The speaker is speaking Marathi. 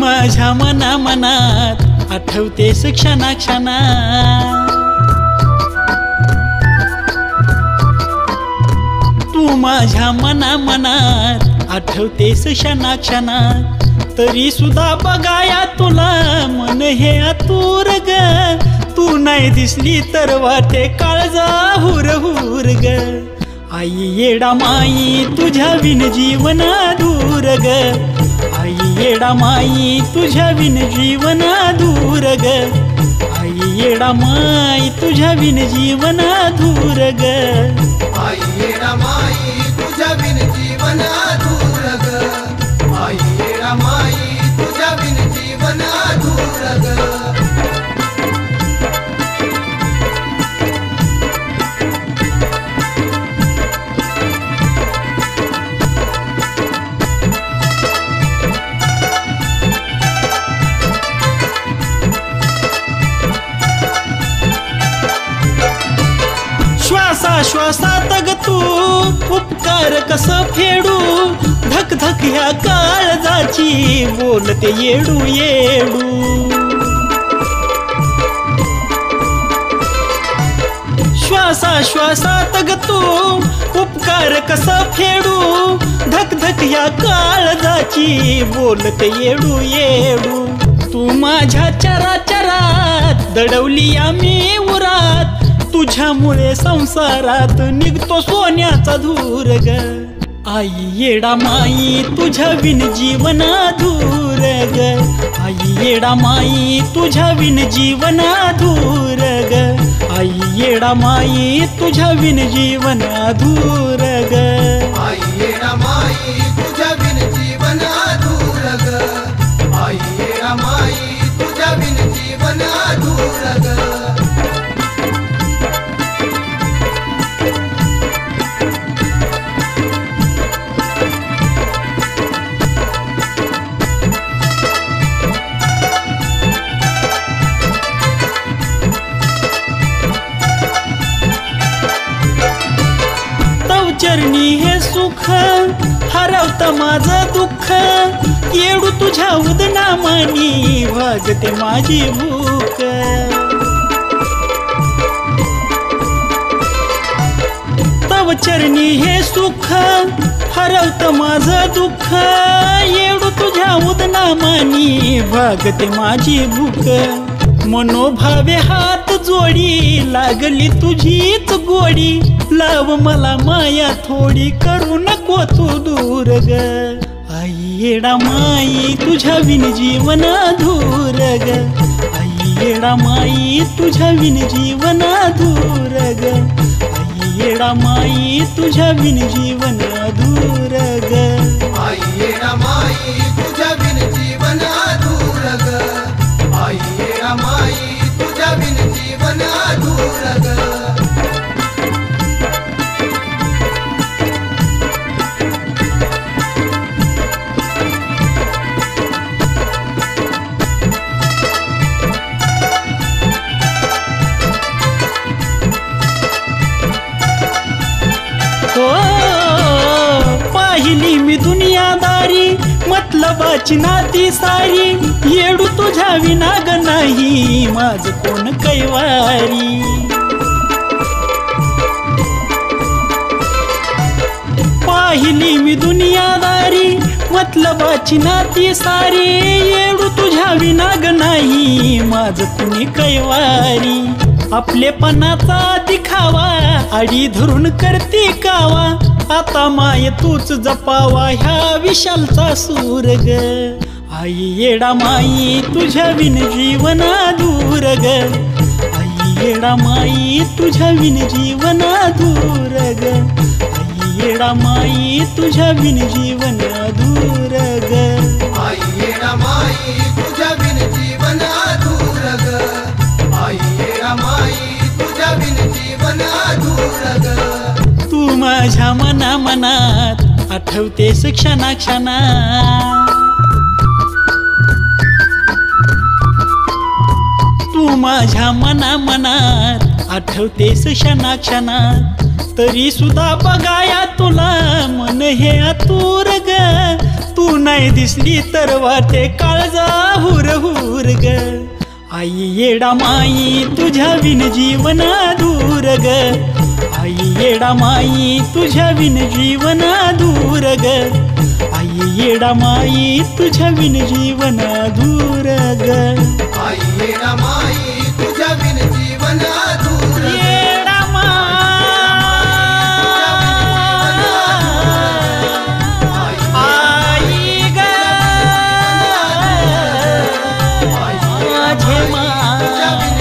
माझ्या मनात आठवतेस क्षणा क्षणा। तू माझ्या मनात आठवतेस क्षणा क्षणा। तरी सुद्धा बघाया तुला मन हे आतुर ग। तू नाही दिसली तर वाटे काळजा हुर हुर ग। आई येडा माई तुझ्या विन जीवन दूर ग। आई येडा माई तुझ्या विन जीवन दूर ग। आई येडा माई तुझ्या विन जीवन दूर ग। आई येडा माई तुझ्या विन जीवन दूर ग। आई येडा माई तुझ्या विन जीवन दूर ग। श्वासात ग तू उपकार कस फेडू। धक धक ह्या काळजाची बोलते येडू येडू। श्वासात ग तू उपकार कस फेडू। धक धक ह्या काळजाची बोलते येडू येडू। तू माझ्या चराचरात दडवली आम्ही उरात। तुझ्यामुळे संसारात निघतो सोन्याचा धूर ग। आई येडा माई तुझ्या विन जीवन दूर ग। आई येडा माई तुझ्या विन जीवन दूर ग। आई येडा माई तुझ्या विन जीवन दूर ग। आई येडा माई तुझ्या विन जीवन दूर ग। आई येडा माई तुझ्या विन जीवन दूर ग। चरणी हे सुख हरवत माझं दुःख। येडू तुझ्या उदनामानी भागते माझी भूक। तव चरणी हे सुख हरवत माझं दुःख। येडू तुझ्या उदनामानी भागते माझी भूक। मनोभावे हात जोडी लागली तुझीच गोडी। लाव मला माया थोडी करू नको तू दूर ग। आई येडा माई तुझ्या विन जीवन दूर ग। आई येडा माई तुझ्या विन जीवन दूर ग। आई येडा माई तुझ्या विन जीवन दूर ग। आई येडा माई तुझ्या विन जीवन दूर ग। आई येडा माई तुझ्या विन जीवन दूर ग। पाहिली मी दुनियादारी मतलबाची नाती सारी। येडू तुझ्या विनाग नाही माझ कोण कैवारी। पाहिली मी दुनियादारी मतलबाची नाती सारी। येडू तुझ्या विनाग नाही माझ कुणी कैवारी। आपलेपणाचा दिखावा आडी धरून करते कावा। आता माय तूच जपावा ह्या विशालचा सूर ग। आई येडा माई तुझ्या विन जीवन दूर ग। आई येडा माई तुझ्या विन जीवन दूर ग। आई येडा माई तुझ्या विन जीवन दूर ग। आई येडा माई तुझ्या विन जीवन दूर ग। आई येडा माई तुझ्या विन जीवन दूर ग। तू माझ्या मनात आठवतेस क्षणा क्षणा। तू माझ्या मनात आठवतेस क्षणा क्षणा। तरी सुद्धा बघाया तुला मन हे आतुर ग। तू नाही दिसली तर वाटे काळजा हुर हुर ग आई येडा माई तुझ्या विन जीवन दूर ग आई येडा माई तुझ्या विन जीवन दूर ग आई येडा माई तुझ्या विन जीवन दूर ग आई येडा माई तुझ्या बिन जीवन अधूर ग. येडा आई ग आई येडा माई तुझ्या बिन